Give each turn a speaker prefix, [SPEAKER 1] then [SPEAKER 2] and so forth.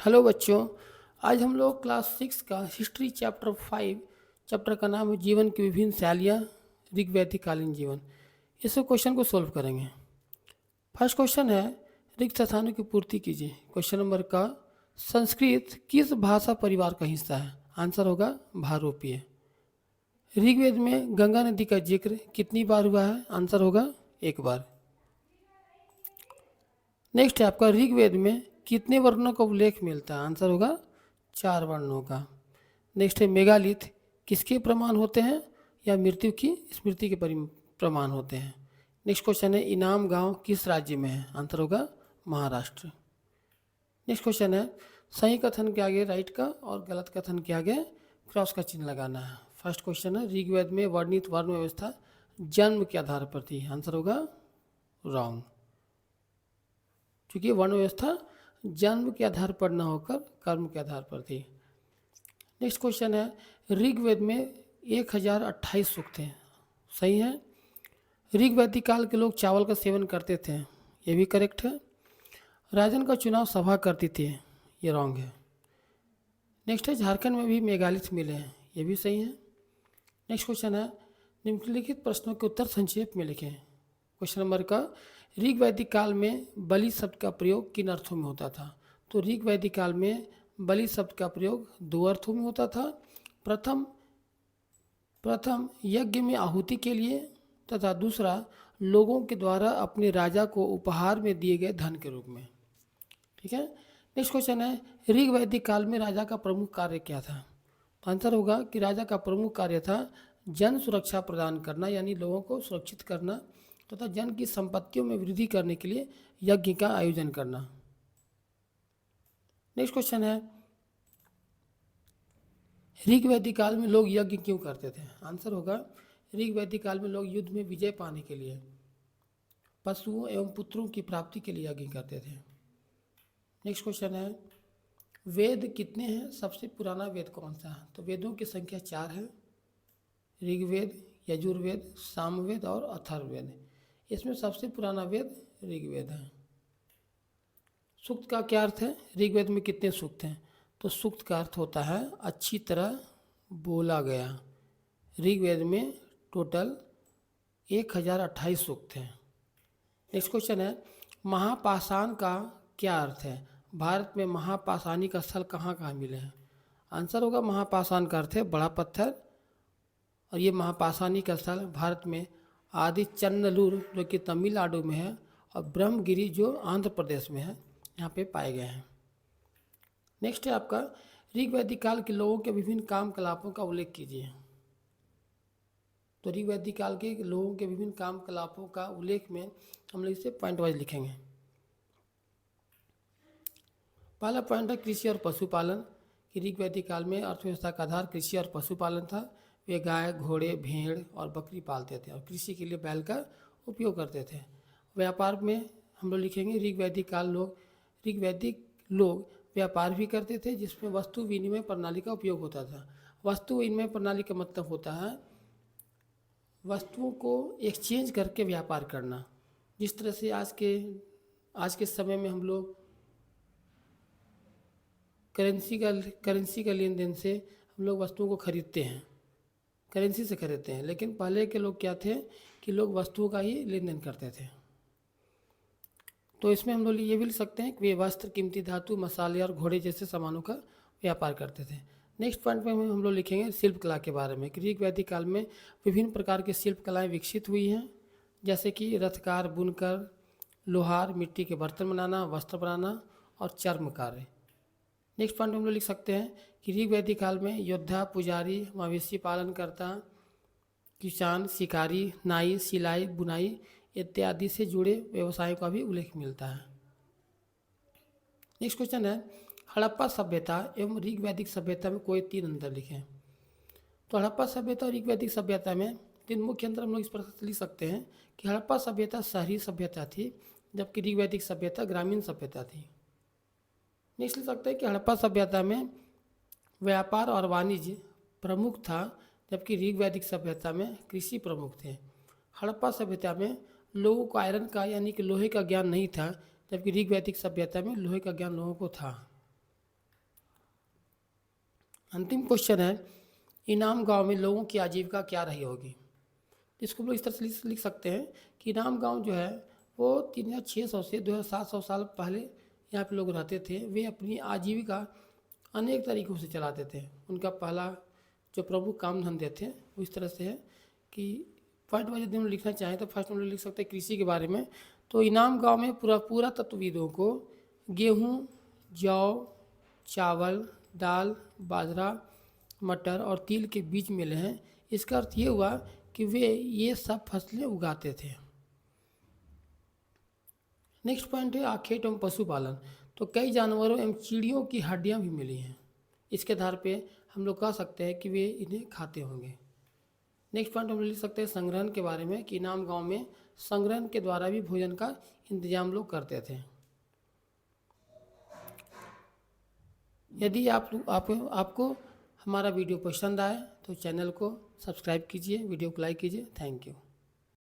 [SPEAKER 1] Hello बच्चों। आज हम लोग क्लास 6 का हिस्ट्री चैप्टर 5 चैप्टर का नाम है जीवन की विभिन्न शैलियाँ, ऋग्वैदिक कालीन जीवन। इस क्वेश्चन को सोल्व करेंगे। फर्स्ट क्वेश्चन है रिक्त स्थानों की पूर्ति कीजिए। क्वेश्चन नंबर का संस्कृत किस भाषा परिवार का हिस्सा है? आंसर होगा भारोपीय। ऋग्वेद में गंगा नदी का जिक्र कितनी बार हुआ है? आंसर होगा एक बार। नेक्स्ट है आपका ऋग्वेद में कितने वर्णों का उल्लेख मिलता है? आंसर होगा 4 वर्णों का। नेक्स्ट है मेगालिथ किसके प्रमाण होते हैं या मृत्यु की स्मृति के प्रमाण होते हैं? नेक्स्ट क्वेश्चन है इनाम गांव किस राज्य में है? आंसर होगा महाराष्ट्र। नेक्स्ट क्वेश्चन है सही कथन के आगे राइट का और गलत कथन के आगे क्रॉस का चिन्ह लगाना है। फर्स्ट क्वेश्चन है ऋग्वेद में वर्णित वर्ण व्यवस्था जन्म के आधार पर थी। आंसर होगा रॉन्ग, क्योंकि वर्ण व्यवस्था जन्म के आधार पर न होकर कर्म के आधार पर थी। नेक्स्ट क्वेश्चन है ऋग्वेद में 1028 सूक्त हैं, सही है। ऋग्वैदिक काल के लोग चावल का सेवन करते थे, ये भी करेक्ट है। राजन का चुनाव सभा करती थी, ये रॉन्ग है। नेक्स्ट है झारखंड में भी मेगालिथ मिले हैं, ये भी सही है। नेक्स्ट क्वेश्चन है निम्नलिखित प्रश्नों के उत्तर संक्षेप में लिखें। क्वेश्चन नंबर का ऋग्वैदिक काल में बलि शब्द का प्रयोग किन अर्थों में होता था? तो ऋग्वैदिक काल में बलि शब्द का प्रयोग 2 अर्थों में होता था। प्रथम यज्ञ में आहुति के लिए तथा दूसरा लोगों के द्वारा अपने राजा को उपहार में दिए गए धन के रूप में। ठीक है। नेक्स्ट क्वेश्चन है ऋग्वैदिक काल में राजा का प्रमुख कार्य क्या था? तो आंसर होगा कि राजा का प्रमुख कार्य था जन सुरक्षा प्रदान करना, यानी लोगों को सुरक्षित करना तथा जन की संपत्तियों में वृद्धि करने के लिए यज्ञ का आयोजन करना। नेक्स्ट क्वेश्चन है ऋग्वैदिक काल में लोग यज्ञ क्यों करते थे? आंसर होगा ऋग्वैदिक काल में लोग युद्ध में विजय पाने के लिए, पशुओं एवं पुत्रों की प्राप्ति के लिए यज्ञ करते थे। नेक्स्ट क्वेश्चन है वेद कितने हैं? सबसे पुराना वेद कौन सा है? तो वेदों की संख्या 4 है, ऋग्वेद, यजुर्वेद, सामवेद और अथर्ववेद। इसमें सबसे पुराना वेद ऋग्वेद है। सूक्त का क्या अर्थ है? ऋग्वेद में कितने सूक्त हैं? तो सूक्त का अर्थ होता है अच्छी तरह बोला गया। ऋग्वेद में टोटल 1028 सूक्त हैं। नेक्स्ट क्वेश्चन है महापाषाण का क्या अर्थ है? भारत में महापाषाणी का स्थल कहाँ कहाँ मिले हैं? आंसर होगा महापाषाण का अर्थ है बड़ा पत्थर, और ये महापाषाणी का स्थल भारत में आदि चन्नलूर जो कि तमिलनाडु में है और ब्रह्मगिरी जो आंध्र प्रदेश में है, यहाँ पे पाए गए हैं। नेक्स्ट है आपका ऋग्वैदिक काल के लोगों के विभिन्न कामकलापों का उल्लेख कीजिए। तो ऋग्वैदिक काल के लोगों के विभिन्न कामकलापों का उल्लेख में हम लोग इसे पॉइंट वाइज लिखेंगे। पहला पॉइंट है कृषि और पशुपालन। कि ऋग्वैदिक काल में अर्थव्यवस्था का आधार कृषि और पशुपालन था। वे गाय, घोड़े, भेड़ और बकरी पालते थे और कृषि के लिए बैल का उपयोग करते थे। व्यापार में हम लोग लिखेंगे ऋग्वैदिक लोग व्यापार भी करते थे, जिसमें वस्तु विनिमय प्रणाली का उपयोग होता था। वस्तु विनिमय प्रणाली का मतलब होता है वस्तुओं को एक्सचेंज करके व्यापार करना। जिस तरह से आज के समय में हम लोग करेंसी का लेन देन से हम लोग वस्तुओं को खरीदते हैं, करेंसी से खरीदते हैं, लेकिन पहले के लोग क्या थे कि लोग वस्तुओं का ही लेन देन करते थे। तो इसमें हम लोग ये भी लिख सकते हैं कि वे वस्त्र, कीमती धातु, मसाले और घोड़े जैसे सामानों का व्यापार करते थे। नेक्स्ट पॉइंट में हम लोग लिखेंगे शिल्प कला के बारे में। ऋग्वैदिक काल में विभिन्न प्रकार की शिल्प कलाएँ विकसित हुई हैं, जैसे कि रथकार, बुनकर, लोहार, मिट्टी के बर्तन बनाना, वस्त्र बनाना और चर्म कार्य। नेक्स्ट पॉइंट हम लोग लिख सकते हैं कि ऋग्वैदिक काल में योद्धा, पुजारी, मवेशी पालन करता, किसान, शिकारी, नाई, सिलाई, बुनाई इत्यादि से जुड़े व्यवसायों का भी उल्लेख मिलता है। नेक्स्ट क्वेश्चन है हड़प्पा सभ्यता एवं ऋग्वैदिक सभ्यता में कोई 3 अंतर लिखें। तो हड़प्पा सभ्यता और ऋग्वैदिक सभ्यता में 3 मुख्य अंतर हम लोग इस प्रकार से लिख सकते हैं कि हड़प्पा सभ्यता शहरी सभ्यता थी, जबकि ऋग्वैदिक सभ्यता ग्रामीण सभ्यता थी। नेक्स्ट लिख सकते हैं कि हड़प्पा सभ्यता में व्यापार और वाणिज्य प्रमुख था, जबकि ऋग्वैदिक सभ्यता में कृषि प्रमुख थे। हड़प्पा सभ्यता में लोगों को आयरन का यानी कि लोहे का ज्ञान नहीं था, जबकि ऋग्वैदिक सभ्यता में लोहे का ज्ञान लोगों को था। अंतिम क्वेश्चन है, इनाम गांव में लोगों की आजीविका क्या रही होगी। इसको हम लोग इस तरह से लिख सकते हैं कि इनाम गांव जो है वो 3600 से 2700 साल पहले यहाँ पे लोग रहते थे। वे अपनी आजीविका अनेक तरीक़ों से चलाते थे। उनका पहला जो प्रमुख काम धंधे थे वो इस तरह से है कि पॉइंट वाइज यदि हम लिखना चाहें तो फर्स्ट हम लोग लिख सकते हैं कृषि के बारे में। तो इनाम गांव में पूरा तत्वविदों को गेहूँ, जौ, चावल, दाल, बाजरा, मटर और तिल के बीज मिले हैं। इसका अर्थ ये हुआ कि वे ये सब फसलें उगाते थे। नेक्स्ट पॉइंट है आखेट एवं पशुपालन। तो कई जानवरों एवं चिड़ियों की हड्डियां भी मिली हैं। इसके आधार पे हम लोग कह सकते हैं कि वे इन्हें खाते होंगे। नेक्स्ट पॉइंट हम लिख सकते हैं संग्रहण के बारे में कि इनाम गांव में संग्रहण के द्वारा भी भोजन का इंतजाम लोग करते थे। यदि आपको हमारा वीडियो पसंद आए तो चैनल को सब्सक्राइब कीजिए, वीडियो को लाइक कीजिए। Thank you.